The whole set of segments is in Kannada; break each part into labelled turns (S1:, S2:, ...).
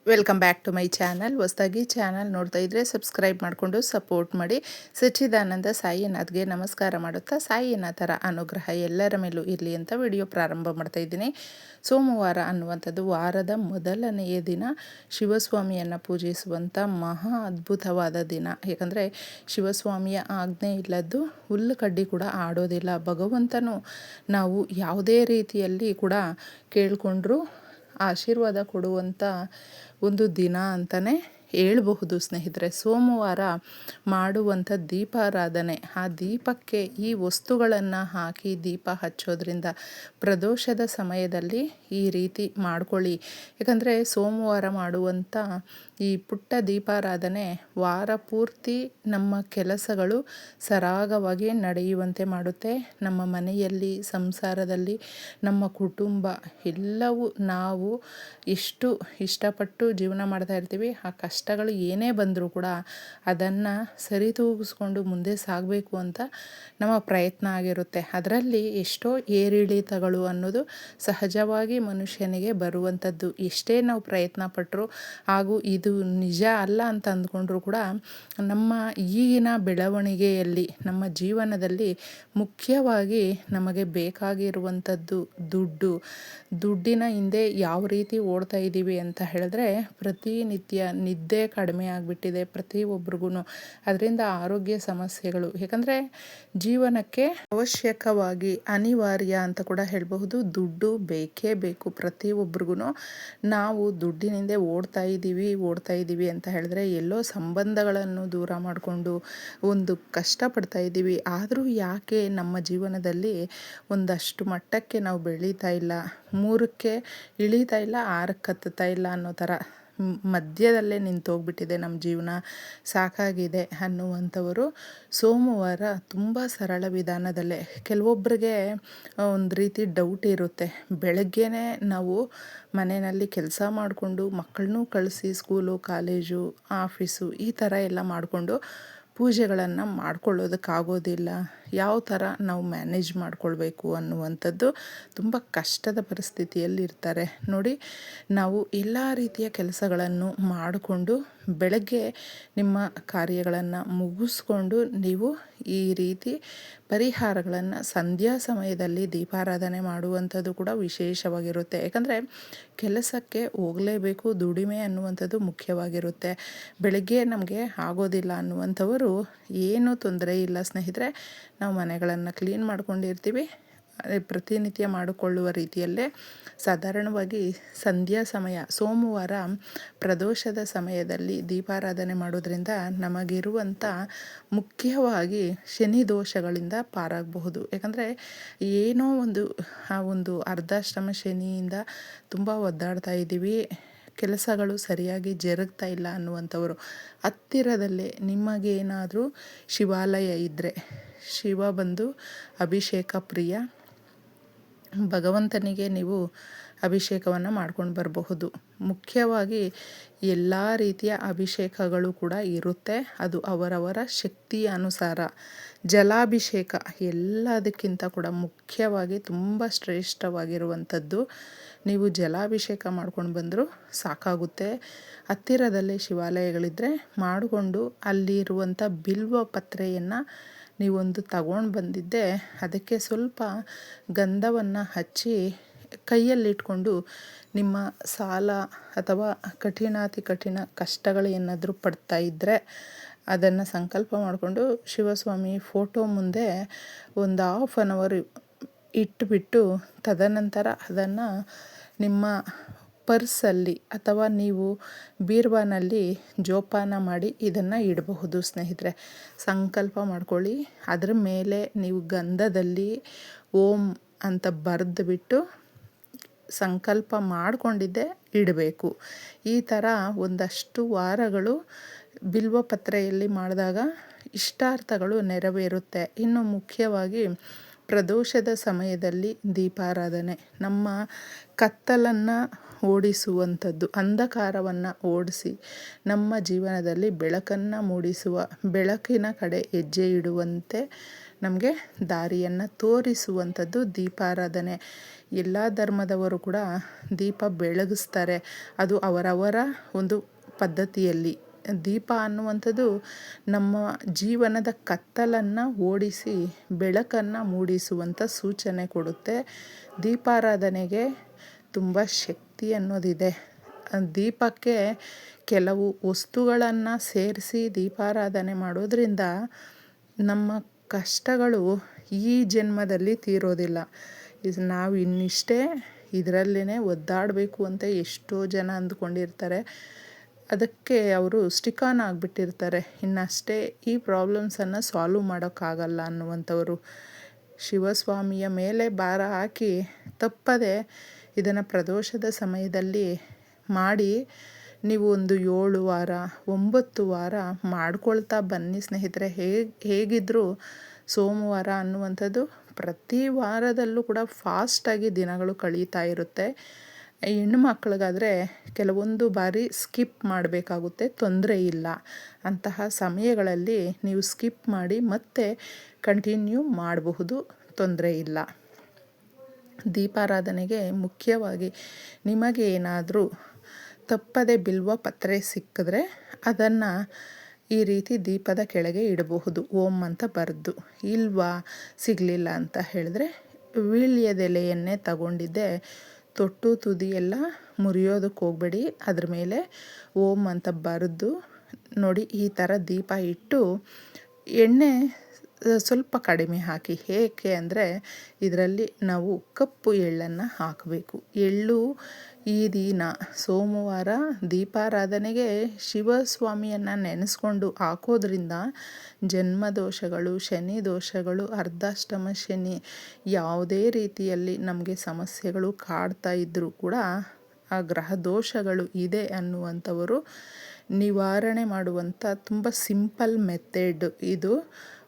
S1: Welcome back to my channel. ಹೊಸದಾಗಿ ಚಾನಲ್ ನೋಡ್ತಾ ಇದ್ದರೆ ಸಬ್ಸ್ಕ್ರೈಬ್ ಮಾಡಿಕೊಂಡು ಸಪೋರ್ಟ್ ಮಾಡಿ. ಸಚ್ಚಿದಾನಂದ ಸಾಯಿನಾಥ್ಗೆ ನಮಸ್ಕಾರ ಮಾಡುತ್ತಾ ಸಾಯಿನಾಥರ ಅನುಗ್ರಹ ಎಲ್ಲರ ಮೇಲೂ ಇರಲಿ ಅಂತ ವಿಡಿಯೋ ಪ್ರಾರಂಭ ಮಾಡ್ತಾ ಇದ್ದೀನಿ. ಸೋಮವಾರ ಅನ್ನುವಂಥದ್ದು ವಾರದ ಮೊದಲನೆಯ ದಿನ, ಶಿವಸ್ವಾಮಿಯನ್ನು ಪೂಜಿಸುವಂಥ ಮಹಾ ಅದ್ಭುತವಾದ ದಿನ. ಯಾಕಂದರೆ ಶಿವಸ್ವಾಮಿಯ ಆಜ್ಞೆ ಇಲ್ಲದ್ದು ಹುಲ್ಲು ಕಡ್ಡಿ ಕೂಡ ಆಡೋದಿಲ್ಲ. ಭಗವಂತನು ನಾವು ಯಾವುದೇ ರೀತಿಯಲ್ಲಿ ಕೂಡ ಕೇಳಿಕೊಂಡ್ರೂ ಆಶೀರ್ವಾದ ಕೊಡುವಂಥ ಒಂದು ದಿನ ಅಂತಲೇ ಹೇಳ್ಬಹುದು ಸ್ನೇಹಿತರೆ. ಸೋಮವಾರ ಮಾಡುವಂಥ ದೀಪಾರಾಧನೆ, ಆ ದೀಪಕ್ಕೆ ಈ ವಸ್ತುಗಳನ್ನು ಹಾಕಿ ದೀಪ ಹಚ್ಚೋದ್ರಿಂದ ಪ್ರದೋಷದ ಸಮಯದಲ್ಲಿ ಈ ರೀತಿ ಮಾಡ್ಕೊಳ್ಳಿ. ಯಾಕಂದರೆ ಸೋಮವಾರ ಮಾಡುವಂಥ ಈ ಪುಟ್ಟ ದೀಪಾರಾಧನೆ ವಾರ ಪೂರ್ತಿ ನಮ್ಮ ಕೆಲಸಗಳು ಸರಾಗವಾಗಿ ನಡೆಯುವಂತೆ ಮಾಡುತ್ತೆ. ನಮ್ಮ ಮನೆಯಲ್ಲಿ, ಸಂಸಾರದಲ್ಲಿ, ನಮ್ಮ ಕುಟುಂಬ ಎಲ್ಲವೂ ನಾವು ಎಷ್ಟು ಇಷ್ಟಪಟ್ಟು ಜೀವನ ಮಾಡ್ತಾ ಇರ್ತೀವಿ, ಆ ಕಷ್ಟಗಳು ಏನೇ ಬಂದರೂ ಕೂಡ ಅದನ್ನು ಸರಿತೂಗಿಸ್ಕೊಂಡು ಮುಂದೆ ಸಾಗಬೇಕು ಅಂತ ನಮ್ಮ ಪ್ರಯತ್ನ ಆಗಿರುತ್ತೆ. ಅದರಲ್ಲಿ ಎಷ್ಟೋ ಏರಿಳಿತಗಳು ಅನ್ನೋದು ಸಹಜವಾಗಿ ಮನುಷ್ಯನಿಗೆ ಬರುವಂಥದ್ದು. ಎಷ್ಟೇ ನಾವು ಪ್ರಯತ್ನ ಪಟ್ಟರು ಹಾಗೂ ಇದು ನಿಜ ಅಲ್ಲ ಅಂತ ಅಂದ್ಕೊಂಡ್ರೂ ಕೂಡ ನಮ್ಮ ಈಗಿನ ಬೆಳವಣಿಗೆಯಲ್ಲಿ, ನಮ್ಮ ಜೀವನದಲ್ಲಿ ಮುಖ್ಯವಾಗಿ ನಮಗೆ ಬೇಕಾಗಿರುವಂಥದ್ದು ದುಡ್ಡಿನ ಹಿಂದೆ ಯಾವ ರೀತಿ ಓಡ್ತಾ ಇದ್ದೀವಿ ಅಂತ ಹೇಳಿದ್ರೆ, ಪ್ರತಿನಿತ್ಯ ನಿದ್ದೆ ಕಡಿಮೆ ಆಗಿಬಿಟ್ಟಿದೆ ಪ್ರತಿಯೊಬ್ಬರಿಗೂ. ಅದರಿಂದ ಆರೋಗ್ಯ ಸಮಸ್ಯೆಗಳು, ಯಾಕಂದರೆ ಜೀವನಕ್ಕೆ ಅವಶ್ಯಕವಾಗಿ ಅನಿವಾರ್ಯ ಅಂತ ಕೂಡ ಹೇಳಬಹುದು. ದುಡ್ಡು ಬೇಕೇ ಬೇಕು ಪ್ರತಿಯೊಬ್ಬರಿಗೂ. ನಾವು ದುಡ್ಡಿನಿಂದ ಓಡ್ತಾ ಇದ್ದೀವಿ ಅಂತ ಹೇಳಿದ್ರೆ ಎಲ್ಲೋ ಸಂಬಂಧಗಳನ್ನು ದೂರ ಮಾಡಿಕೊಂಡು ಒಂದು ಕಷ್ಟಪಡ್ತಾ ಇದ್ದೀವಿ. ಆದರೂ ಯಾಕೆ ನಮ್ಮ ಜೀವನದಲ್ಲಿ ಒಂದಷ್ಟು ಮಟ್ಟಕ್ಕೆ ನಾವು ಬೆಳೀತಾ ಇಲ್ಲ, 3ಕ್ಕೆ ಇಳೀತಾ ಇಲ್ಲ, 6ಕ್ಕೆ ಹತ್ತುತ್ತಾ ಇಲ್ಲ ಅನ್ನೋ ಥರ ಮಧ್ಯದಲ್ಲೇ ನಿಂತೋಗ್ಬಿಟ್ಟಿದೆ ನಮ್ಮ ಜೀವನ, ಸಾಕಾಗಿದೆ ಅನ್ನುವಂಥವರು ಸೋಮವಾರ ತುಂಬ ಸರಳ ವಿಧಾನದಲ್ಲೇ, ಕೆಲವೊಬ್ಬರಿಗೆ ಒಂದು ರೀತಿ ಡೌಟ್ ಇರುತ್ತೆ. ಬೆಳಗ್ಗೆನೇ ನಾವು ಮನೆಯಲ್ಲಿ ಕೆಲಸ ಮಾಡಿಕೊಂಡು ಮಕ್ಕಳನ್ನೂ ಕಳಿಸಿ ಸ್ಕೂಲು, ಕಾಲೇಜು, ಆಫೀಸು ಈ ಥರ ಎಲ್ಲ ಮಾಡಿಕೊಂಡು ಪೂಜೆಗಳನ್ನು ಮಾಡ್ಕೊಳ್ಳೋದಕ್ಕಾಗೋದಿಲ್ಲ. ಯಾವ ಥರ ನಾವು ಮ್ಯಾನೇಜ್ ಮಾಡ್ಕೊಳ್ಬೇಕು ಅನ್ನುವಂಥದ್ದು ತುಂಬ ಕಷ್ಟದ ಪರಿಸ್ಥಿತಿಯಲ್ಲಿ ಇರ್ತಾರೆ. ನೋಡಿ, ನಾವು ಎಲ್ಲ ರೀತಿಯ ಕೆಲಸಗಳನ್ನು ಮಾಡಿಕೊಂಡು ಬೆಳಗ್ಗೆ ನಿಮ್ಮ ಕಾರ್ಯಗಳನ್ನು ಮುಗಿಸ್ಕೊಂಡು ನೀವು ಈ ರೀತಿ ಪರಿಹಾರಗಳನ್ನು ಸಂಧ್ಯಾ ಸಮಯದಲ್ಲಿ ದೀಪಾರಾಧನೆ ಮಾಡುವಂಥದ್ದು ಕೂಡ ವಿಶೇಷವಾಗಿರುತ್ತೆ. ಯಾಕಂದರೆ ಕೆಲಸಕ್ಕೆ ಹೋಗಲೇಬೇಕು, ದುಡಿಮೆ ಅನ್ನುವಂಥದ್ದು ಮುಖ್ಯವಾಗಿರುತ್ತೆ. ಬೆಳಗ್ಗೆ ನಮಗೆ ಆಗೋದಿಲ್ಲ ಅನ್ನುವಂಥವರು ಏನೂ ತೊಂದರೆ ಇಲ್ಲ ಸ್ನೇಹಿತರೆ. ನಾವು ಮನೆಗಳನ್ನು ಕ್ಲೀನ್ ಮಾಡ್ಕೊಂಡಿರ್ತೀವಿ. ಪ್ರತಿನಿತ್ಯ ಮಾಡಿಕೊಳ್ಳುವ ರೀತಿಯಲ್ಲೇ ಸಾಧಾರಣವಾಗಿ ಸಂಧ್ಯಾ ಸಮಯ, ಸೋಮವಾರ ಪ್ರದೋಷದ ಸಮಯದಲ್ಲಿ ದೀಪಾರಾಧನೆ ಮಾಡೋದ್ರಿಂದ ನಮಗಿರುವಂಥ ಮುಖ್ಯವಾಗಿ ಶನಿ ದೋಷಗಳಿಂದ ಪಾರಾಗಬಹುದು. ಯಾಕಂದರೆ ಏನೋ ಒಂದು ಅರ್ಧಾಶ್ರಮ ಶನಿಯಿಂದ ತುಂಬ ಒದ್ದಾಡ್ತಾ ಇದ್ದೀವಿ, ಕೆಲಸಗಳು ಸರಿಯಾಗಿ ಜರುಗ್ತಾ ಇಲ್ಲ ಅನ್ನುವಂಥವರು ಹತ್ತಿರದಲ್ಲೇ ನಿಮಗೇನಾದರೂ ಶಿವಾಲಯ ಇದ್ದರೆ, ಶಿವ ಬಂದು ಅಭಿಷೇಕ ಪ್ರಿಯ, ಭಗವಂತನಿಗೆ ನೀವು ಅಭಿಷೇಕವನ್ನು ಮಾಡ್ಕೊಂಡು ಬರಬಹುದು. ಮುಖ್ಯವಾಗಿ ಎಲ್ಲ ರೀತಿಯ ಅಭಿಷೇಕಗಳು ಕೂಡ ಇರುತ್ತೆ, ಅದು ಅವರವರ ಶಕ್ತಿಯ ಅನುಸಾರ. ಜಲಾಭಿಷೇಕ ಎಲ್ಲದಕ್ಕಿಂತ ಕೂಡ ಮುಖ್ಯವಾಗಿ ತುಂಬ ಶ್ರೇಷ್ಠವಾಗಿರುವಂಥದ್ದು. ನೀವು ಜಲಾಭಿಷೇಕ ಮಾಡ್ಕೊಂಡು ಬಂದರೂ ಸಾಕಾಗುತ್ತೆ. ಹತ್ತಿರದಲ್ಲೇ ಶಿವಾಲಯಗಳಿದ್ದರೆ ಮಾಡಿಕೊಂಡು ಅಲ್ಲಿರುವಂಥ ಬಿಲ್ವ ಪತ್ರೆಯನ್ನು ನೀವೊಂದು ತಗೊಂಡು ಬಂದಿದ್ದೆ, ಅದಕ್ಕೆ ಸ್ವಲ್ಪ ಗಂಧವನ್ನು ಹಚ್ಚಿ ಕೈಯಲ್ಲಿಟ್ಕೊಂಡು ನಿಮ್ಮ ಸಾಲ ಅಥವಾ ಕಠಿಣಾತಿ ಕಠಿಣ ಕಷ್ಟಗಳು ಏನಾದರೂ ಪಡ್ತಾ ಇದ್ದರೆ ಅದನ್ನು ಸಂಕಲ್ಪ ಮಾಡಿಕೊಂಡು ಶಿವಸ್ವಾಮಿ ಫೋಟೋ ಮುಂದೆ ಒಂದು 1/2 ಅವರ್ ಇಟ್ಟುಬಿಟ್ಟು, ತದನಂತರ ಅದನ್ನು ನಿಮ್ಮ ಪರ್ಸಲ್ಲಿ ಅಥವಾ ನೀವು ಬೀರ್ವಾನಲ್ಲಿ ಜೋಪಾನ ಮಾಡಿ ಇದನ್ನು ಇಡಬಹುದು ಸ್ನೇಹಿತರೆ. ಸಂಕಲ್ಪ ಮಾಡ್ಕೊಳ್ಳಿ, ಅದರ ಮೇಲೆ ನೀವು ಗಂಧದಲ್ಲಿ ಓಂ ಅಂತ ಬರೆದುಬಿಟ್ಟು ಸಂಕಲ್ಪ ಮಾಡಿಕೊಂಡಿದ್ದೆ ಇಡಬೇಕು. ಈ ಥರ ಒಂದಷ್ಟು ವಾರಗಳು ಬಿಲ್ವ ಪತ್ರೆಯಲ್ಲಿ ಮಾಡಿದಾಗ ಇಷ್ಟಾರ್ಥಗಳು ನೆರವೇರುತ್ತೆ. ಇನ್ನು ಮುಖ್ಯವಾಗಿ ಪ್ರದೋಷದ ಸಮಯದಲ್ಲಿ ದೀಪಾರಾಧನೆ ನಮ್ಮ ಕತ್ತಲನ್ನು ಓಡಿಸುವಂಥದ್ದು, ಅಂಧಕಾರವನ್ನು ಓಡಿಸಿ ನಮ್ಮ ಜೀವನದಲ್ಲಿ ಬೆಳಕನ್ನು ಮೂಡಿಸುವ, ಬೆಳಕಿನ ಕಡೆ ಹೆಜ್ಜೆ ಇಡುವಂತೆ ನಮಗೆ ದಾರಿಯನ್ನು ತೋರಿಸುವಂಥದ್ದು ದೀಪಾರಾಧನೆ. ಎಲ್ಲ ಧರ್ಮದವರು ಕೂಡ ದೀಪ ಬೆಳಗಿಸ್ತಾರೆ. ಅದು ಅವರವರ ಒಂದು ಪದ್ಧತಿಯಲ್ಲಿ. ದೀಪ ಅನ್ನುವಂಥದ್ದು ನಮ್ಮ ಜೀವನದ ಕತ್ತಲನ್ನು ಓಡಿಸಿ ಬೆಳಕನ್ನು ಮೂಡಿಸುವಂಥ ಸೂಚನೆ ಕೊಡುತ್ತೆ. ದೀಪಾರಾಧನೆಗೆ ತುಂಬ ಶಕ್ತಿ ಅನ್ನೋದಿದೆ. ದೀಪಕ್ಕೆ ಕೆಲವು ವಸ್ತುಗಳನ್ನು ಸೇರಿಸಿ ದೀಪಾರಾಧನೆ ಮಾಡೋದ್ರಿಂದ ನಮ್ಮ ಕಷ್ಟಗಳು ಈ ಜನ್ಮದಲ್ಲಿ ತೀರೋದಿಲ್ಲ. ನಾವು ಇನ್ನಿಷ್ಟೇ ಇದರಲ್ಲೇ ಒದ್ದಾಡಬೇಕು ಅಂತ ಎಷ್ಟೋ ಜನ ಅಂದ್ಕೊಂಡಿರ್ತಾರೆ. ಅದಕ್ಕೆ ಅವರು ಸ್ಟಿಕ್ ಆನ್ ಆಗಿಬಿಟ್ಟಿರ್ತಾರೆ. ಇನ್ನಷ್ಟೇ ಈ ಪ್ರಾಬ್ಲಮ್ಸನ್ನು ಸಾಲ್ವ್ ಮಾಡೋಕ್ಕಾಗಲ್ಲ ಅನ್ನುವಂಥವರು ಶಿವಸ್ವಾಮಿಯ ಮೇಲೆ ಭಾರ ಹಾಕಿ ತಪ್ಪದೆ ಇದನ್ನು ಪ್ರದೋಷದ ಸಮಯದಲ್ಲಿ ಮಾಡಿ ನೀವು ಒಂದು 7 ವಾರ 9 ವಾರ ಮಾಡ್ಕೊಳ್ತಾ ಬನ್ನಿ ಸ್ನೇಹಿತರೆ. ಹೇಗಿದ್ದರೂ ಸೋಮವಾರ ಅನ್ನುವಂಥದ್ದು ಪ್ರತಿ ವಾರದಲ್ಲೂ ಕೂಡ ಫಾಸ್ಟಾಗಿ ದಿನಗಳು ಕಳೀತಾ ಇರುತ್ತೆ. ಹೆಣ್ಣು ಮಕ್ಕಳಿಗಾದರೆ ಕೆಲವೊಂದು ಬಾರಿ ಸ್ಕಿಪ್ ಮಾಡಬೇಕಾಗುತ್ತೆ, ತೊಂದರೆ ಇಲ್ಲ. ಅಂತಹ ಸಮಯಗಳಲ್ಲಿ ನೀವು ಸ್ಕಿಪ್ ಮಾಡಿ ಮತ್ತೆ ಕಂಟಿನ್ಯೂ ಮಾಡಬಹುದು, ತೊಂದರೆ ಇಲ್ಲ. ದೀಪಾರಾಧನೆಗೆ ಮುಖ್ಯವಾಗಿ ನಿಮಗೆ ಏನಾದರೂ ತಪ್ಪದೆ ಬಿಲ್ವ ಪತ್ರೆ ಸಿಕ್ಕಿದ್ರೆ ಅದನ್ನು ಈ ರೀತಿ ದೀಪದ ಕೆಳಗೆ ಇಡಬಹುದು, ಓಂ ಅಂತ ಬರೆದು. ಇಲ್ವಾ ಸಿಗಲಿಲ್ಲ ಅಂತ ಹೇಳಿದ್ರೆ ವೀಳ್ಯದೆಲೆಯನ್ನೇ ತಗೊಂಡಿದ್ದೆ, ತೊಟ್ಟು ತುದಿಯೆಲ್ಲ ಮುರಿಯೋದಕ್ಕೆ ಹೋಗಬೇಡಿ, ಅದ್ರ ಮೇಲೆ ಓಂ ಅಂತ ಬರೆದು ನೋಡಿ ಈ ಥರ ದೀಪ ಇಟ್ಟು ಎಣ್ಣೆ ಸ್ವಲ್ಪ ಕಡಿಮೆ ಹಾಕಿ. ಏಕೆ ಅಂದರೆ ಇದರಲ್ಲಿ ನಾವು ಕಪ್ಪು ಎಳ್ಳನ್ನು ಹಾಕಬೇಕು. ಎಳ್ಳು ಈ ದಿನ ಸೋಮವಾರ ದೀಪಾರಾಧನೆಗೆ ಶಿವಸ್ವಾಮಿಯನ್ನು ನೆನೆಸ್ಕೊಂಡು ಹಾಕೋದ್ರಿಂದ ಜನ್ಮದೋಷಗಳು, ಶನಿ ದೋಷಗಳು, ಅರ್ಧಾಷ್ಟಮ ಶನಿ ಯಾವುದೇ ರೀತಿಯಲ್ಲಿ ನಮಗೆ ಸಮಸ್ಯೆಗಳು ಕಾಡ್ತಾ ಇದ್ದರೂ ಕೂಡ ಆ ಗ್ರಹ ದೋಷಗಳು ಇದೆ ಅನ್ನುವಂಥವರು ನಿವಾರಣೆ ಮಾಡುವಂಥ ತುಂಬ ಸಿಂಪಲ್ ಮೆಥಡ್ ಇದು.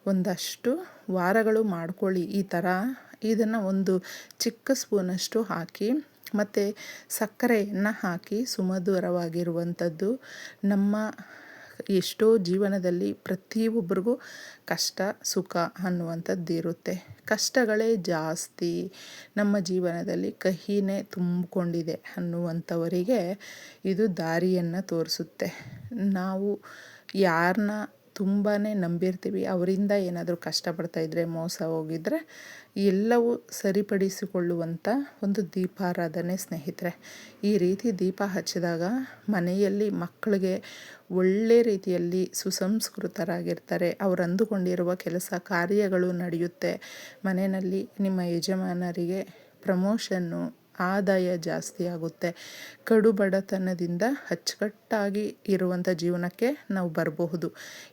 S1: ಒಂದಷ್ಟು ವಾರಗಳು ಮಾಡ್ಕೊಳ್ಳಿ ಈ ಥರ. ಇದನ್ನು ಒಂದು ಚಿಕ್ಕ ಸ್ಪೂನಷ್ಟು ಹಾಕಿ ಮತ್ತು ಸಕ್ಕರೆಯನ್ನು ಹಾಕಿ ಸುಮಧುರವಾಗಿರುವಂಥದ್ದು. ನಮ್ಮ ಎಷ್ಟೋ ಜೀವನದಲ್ಲಿ ಪ್ರತಿಯೊಬ್ಬರಿಗೂ ಕಷ್ಟ ಸುಖ ಅನ್ನುವಂಥದ್ದು ಇರುತ್ತೆ. ಕಷ್ಟಗಳೇ ಜಾಸ್ತಿ ನಮ್ಮ ಜೀವನದಲ್ಲಿ, ಕಹಿನೇ ತುಂಬಿಕೊಂಡಿದೆ ಅನ್ನುವಂಥವರಿಗೆ ಇದು ದಾರಿಯನ್ನು ತೋರಿಸುತ್ತೆ. ನಾವು ಯಾರನ್ನ ತುಂಬಾ ನಂಬಿರ್ತೀವಿ, ಅವರಿಂದ ಏನಾದರೂ ಕಷ್ಟಪಡ್ತಾಯಿದ್ರೆ, ಮೋಸ ಹೋಗಿದ್ರೆ ಎಲ್ಲವೂ ಸರಿಪಡಿಸಿಕೊಳ್ಳುವಂಥ ಒಂದು ದೀಪಾರಾಧನೆ ಸ್ನೇಹಿತರೆ. ಈ ರೀತಿ ದೀಪ ಹಚ್ಚಿದಾಗ ಮನೆಯಲ್ಲಿ ಮಕ್ಕಳಿಗೆ ಒಳ್ಳೆ ರೀತಿಯಲ್ಲಿ ಸುಸಂಸ್ಕೃತರಾಗಿರ್ತಾರೆ. ಅವರು ಅಂದುಕೊಂಡಿರುವ ಕೆಲಸ ಕಾರ್ಯಗಳು ನಡೆಯುತ್ತೆ. ಮನೆಯಲ್ಲಿ ನಿಮ್ಮ ಯಜಮಾನರಿಗೆ ಪ್ರಮೋಷನ್ನು, ಆದಾಯ ಜಾಸ್ತಿ ಆಗುತ್ತೆ. ಕಡು ಬಡತನದಿಂದ ಅಚ್ಚುಕಟ್ಟಾಗಿ ಇರುವಂಥ ಜೀವನಕ್ಕೆ ನಾವು ಬರಬಹುದು.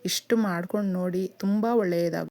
S1: ಇಷ್ಟು ಮಾಡ್ಕೊಂಡು ನೋಡಿ, ತುಂಬ ಒಳ್ಳೆಯದಾಗುತ್ತೆ.